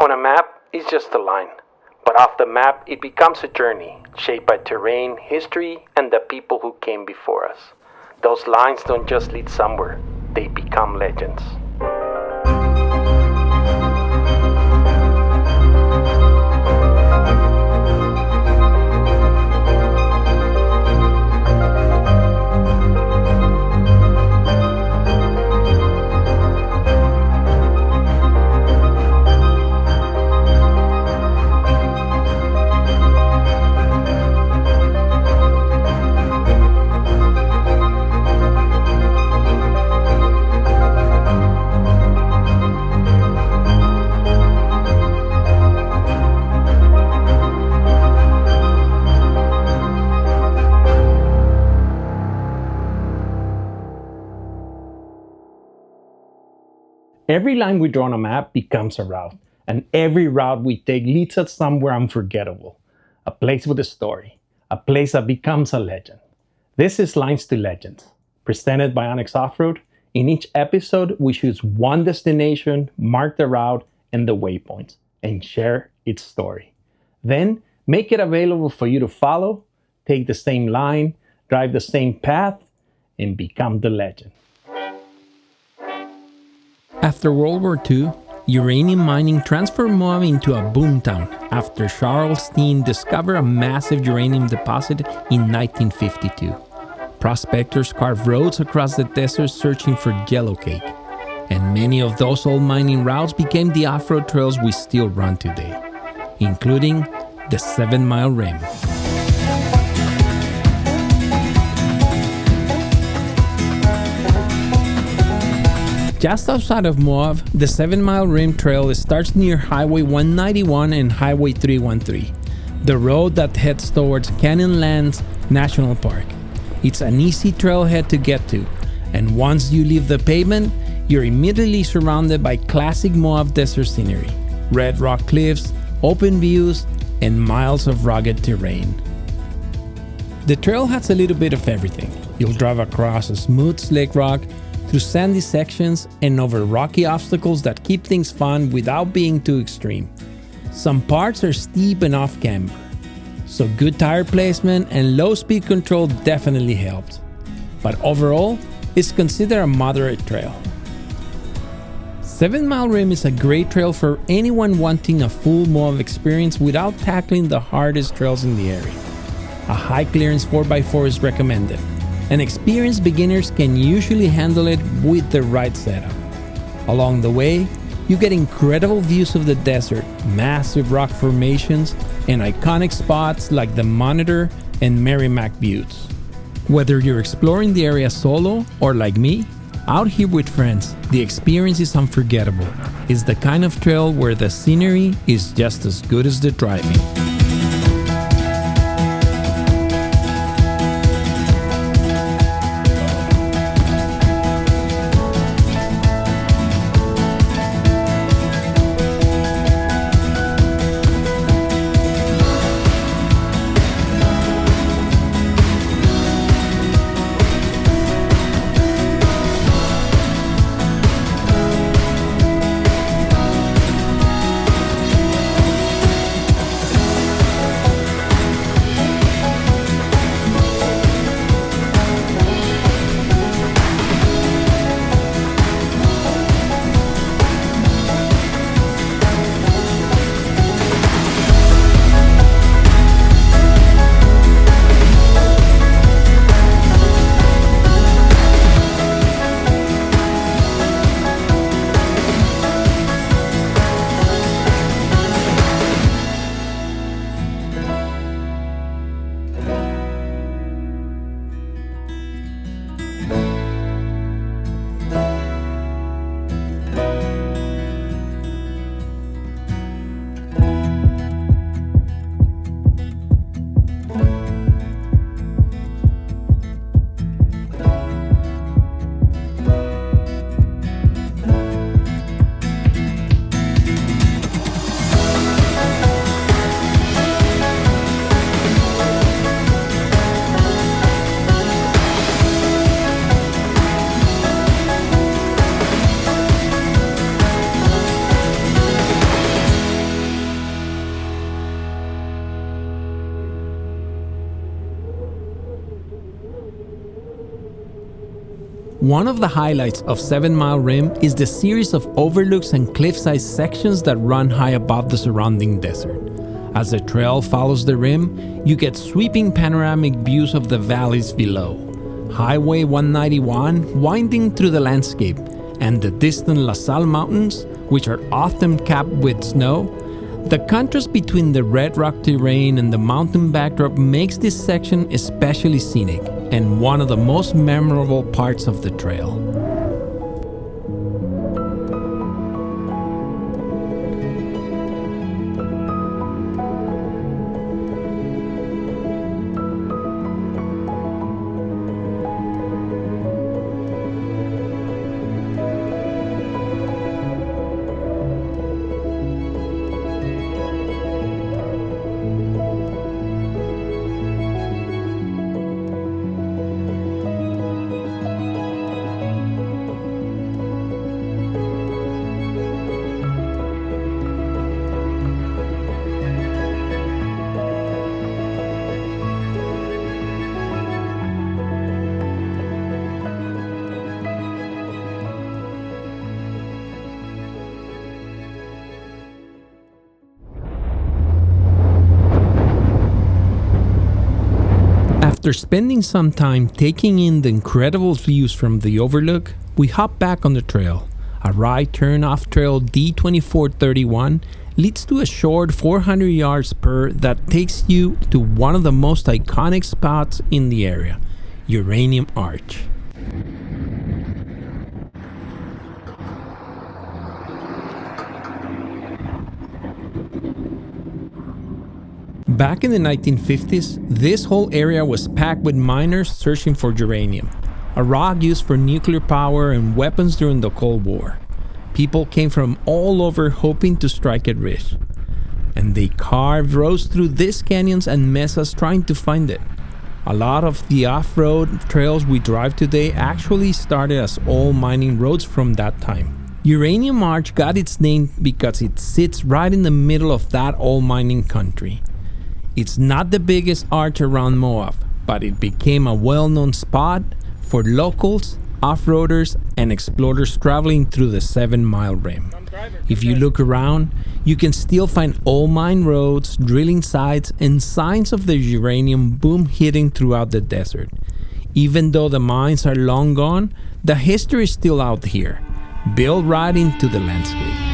On a map, it's just a line. But off the map, it becomes a journey, shaped by terrain, history, and the people who came before us. Those lines don't just lead somewhere, they become legends. Every line we draw on a map becomes a route, and every route we take leads us somewhere unforgettable. A place with a story, a place that becomes a legend. This is Lines to Legends, presented by Onyx Off-Road. In each episode, we choose one destination, mark the route and the waypoints, and share its story. Then, make it available for you to follow, take the same line, drive the same path, and become the legend. After World War II, uranium mining transformed Moab into a boomtown after Charles Steen discovered a massive uranium deposit in 1952. Prospectors carved roads across the desert searching for yellowcake, and many of those old mining routes became the off-road trails we still run today, including the 7-Mile Rim. Just outside of Moab, the 7-Mile Rim Trail starts near Highway 191 and Highway 313, the road that heads towards Canyonlands National Park. It's an easy trailhead to get to, and once you leave the pavement, you're immediately surrounded by classic Moab desert scenery, red rock cliffs, open views, and miles of rugged terrain. The trail has a little bit of everything. You'll drive across a smooth slick rock, through sandy sections, and over rocky obstacles that keep things fun without being too extreme. Some parts are steep and off-camber, so good tire placement and low speed control definitely helped. But overall, it's considered a moderate trail. 7-Mile Rim is a great trail for anyone wanting a full Moab experience without tackling the hardest trails in the area. A high clearance 4x4 is recommended, and experienced beginners can usually handle it with the right setup. Along the way, you get incredible views of the desert, massive rock formations, and iconic spots like the Monitor and Merrimack Buttes. Whether you're exploring the area solo or like me, out here with friends, the experience is unforgettable. It's the kind of trail where the scenery is just as good as the driving. One of the highlights of 7 Mile Rim is the series of overlooks and cliffside sections that run high above the surrounding desert. As the trail follows the rim, you get sweeping panoramic views of the valleys below, Highway 191 winding through the landscape, and the distant La Salle Mountains, which are often capped with snow. The contrast between the red rock terrain and the mountain backdrop makes this section especially scenic and one of the most memorable parts of the trail. After spending some time taking in the incredible views from the overlook, we hop back on the trail. A right turn off trail D2431 leads to a short 400 yards spur that takes you to one of the most iconic spots in the area, Uranium Arch. Back in the 1950s, this whole area was packed with miners searching for uranium, a rock used for nuclear power and weapons during the Cold War. People came from all over hoping to strike it rich, and they carved roads through these canyons and mesas trying to find it. A lot of the off-road trails we drive today actually started as old mining roads from that time. Uranium Arch got its name because it sits right in the middle of that old mining country. It's not the biggest arch around Moab, but it became a well-known spot for locals, off-roaders, and explorers traveling through the 7 Mile Rim. If you look around, you can still find old mine roads, drilling sites, and signs of the uranium boom hidden throughout the desert. Even though the mines are long gone, the history is still out here, built right into the landscape.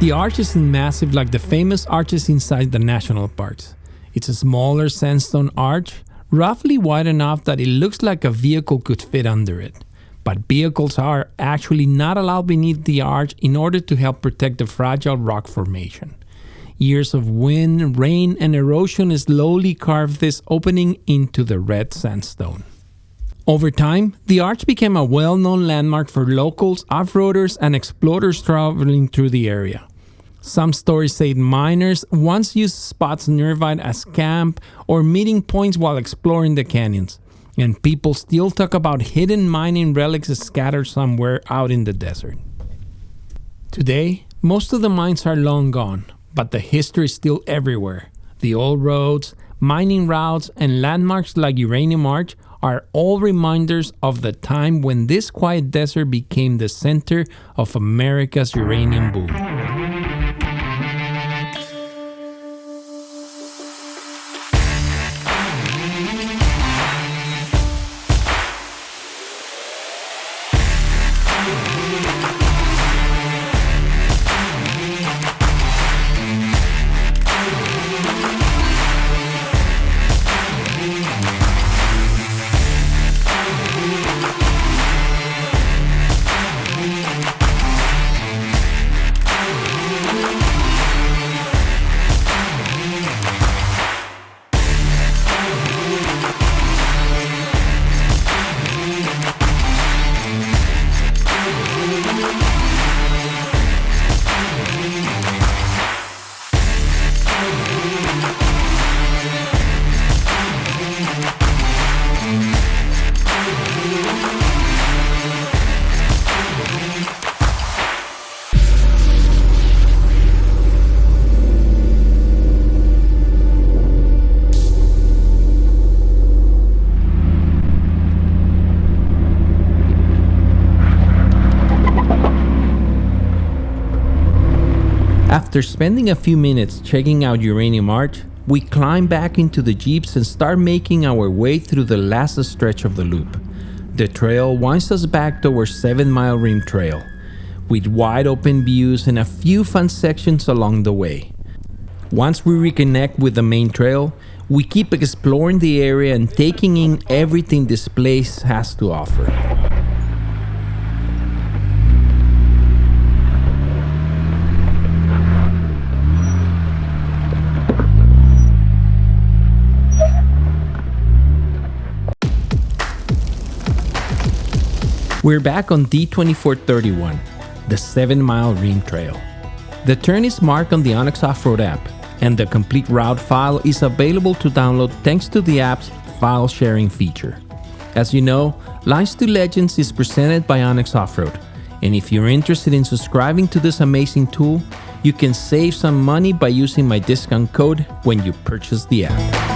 The arch isn't massive like the famous arches inside the national parks. It's a smaller sandstone arch, roughly wide enough that it looks like a vehicle could fit under it. But vehicles are actually not allowed beneath the arch in order to help protect the fragile rock formation. Years of wind, rain, and erosion slowly carved this opening into the red sandstone. Over time, the arch became a well-known landmark for locals, off-roaders, and explorers traveling through the area. Some stories say miners once used spots nearby as camp or meeting points while exploring the canyons, and people still talk about hidden mining relics scattered somewhere out in the desert. Today, most of the mines are long gone, but the history is still everywhere. The old roads, mining routes, and landmarks like Uranium Arch are all reminders of the time when this quiet desert became the center of America's uranium boom. After spending a few minutes checking out Uranium Arch, we climb back into the jeeps and start making our way through the last stretch of the loop. The trail winds us back towards Sevenmile Rim Trail, with wide open views and a few fun sections along the way. Once we reconnect with the main trail, we keep exploring the area and taking in everything this place has to offer. We're back on D2431, the 7-mile Rim Trail. The turn is marked on the Onyx Off-Road app, and the complete route file is available to download thanks to the app's file sharing feature. As you know, Lines to Legends is presented by Onyx Off-Road, and if you're interested in subscribing to this amazing tool, you can save some money by using my discount code when you purchase the app.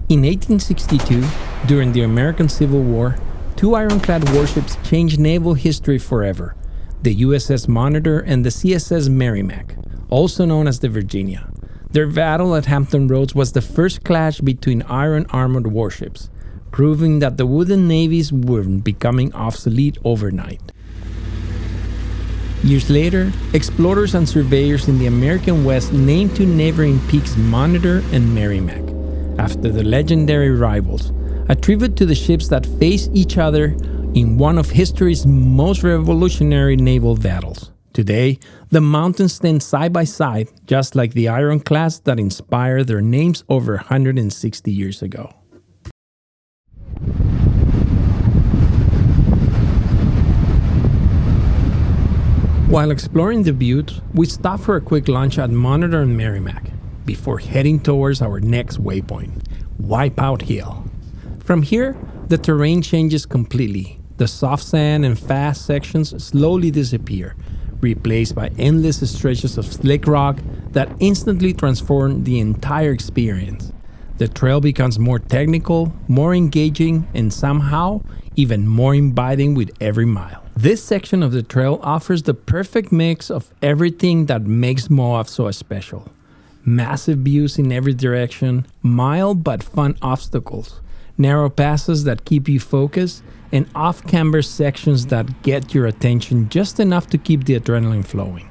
In 1862, during the American Civil War, two ironclad warships changed naval history forever, the USS Monitor and the CSS Merrimack, also known as the Virginia. Their battle at Hampton Roads was the first clash between iron-armored warships, proving that the wooden navies were becoming obsolete overnight. Years later, explorers and surveyors in the American West named two neighboring peaks Monitor and Merrimack, after the legendary rivals, a tribute to the ships that faced each other in one of history's most revolutionary naval battles, Today, the mountains stand side by side, just like the ironclads that inspired their names over 160 years ago. While exploring the butte, we stopped for a quick lunch at Monitor and Merrimack before heading towards our next waypoint, Wipeout Hill. From here, the terrain changes completely. The soft sand and fast sections slowly disappear, replaced by endless stretches of slick rock that instantly transform the entire experience. The trail becomes more technical, more engaging, and somehow even more inviting with every mile. This section of the trail offers the perfect mix of everything that makes Moab so special. Massive views in every direction, mild but fun obstacles, narrow passes that keep you focused, and off-camber sections that get your attention just enough to keep the adrenaline flowing.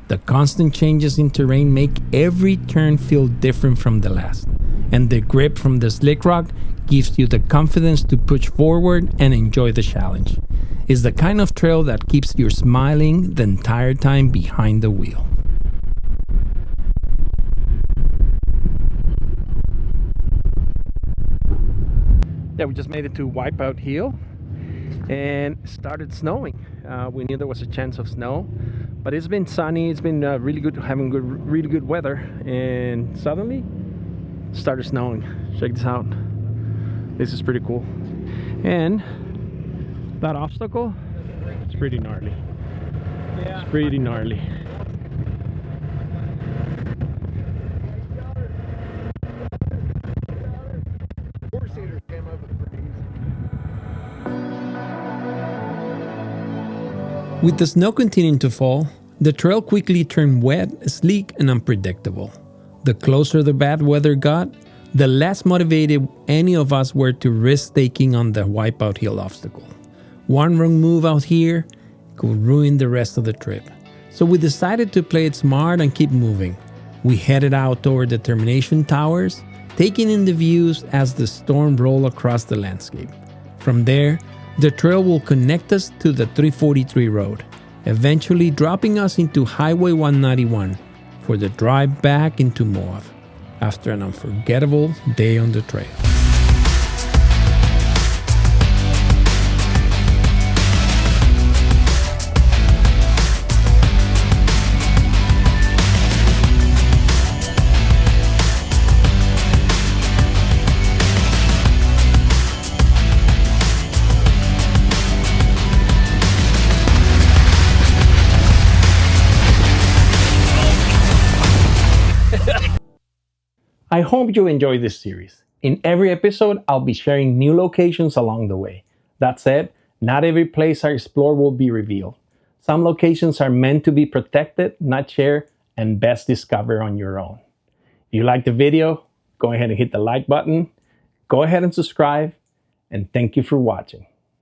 The constant changes in terrain make every turn feel different from the last, and the grip from the slick rock gives you the confidence to push forward and enjoy the challenge. It's the kind of trail that keeps you smiling the entire time behind the wheel. Yeah, we just made it to Wipeout Hill and it started snowing. We knew there was a chance of snow, but it's been sunny. It's been really good, having really good weather, and suddenly it started snowing. Check this out. This is pretty cool. And that obstacle, it's pretty gnarly. Yeah. It's pretty gnarly. With the snow continuing to fall, the trail quickly turned wet, sleek, and unpredictable. The closer the bad weather got, the less motivated any of us were to risk taking on the Wipeout Hill obstacle. One wrong move out here could ruin the rest of the trip. So we decided to play it smart and keep moving. We headed out toward the termination towers, taking in the views as the storm rolled across the landscape. From there, the trail will connect us to the 343 road, eventually dropping us into Highway 191 for the drive back into Moab after an unforgettable day on the trail. I hope you enjoyed this series. In every episode, I'll be sharing new locations along the way. That said, not every place I explore will be revealed. Some locations are meant to be protected, not shared, and best discovered on your own. If you liked the video, go ahead and hit the like button, go ahead and subscribe, and thank you for watching.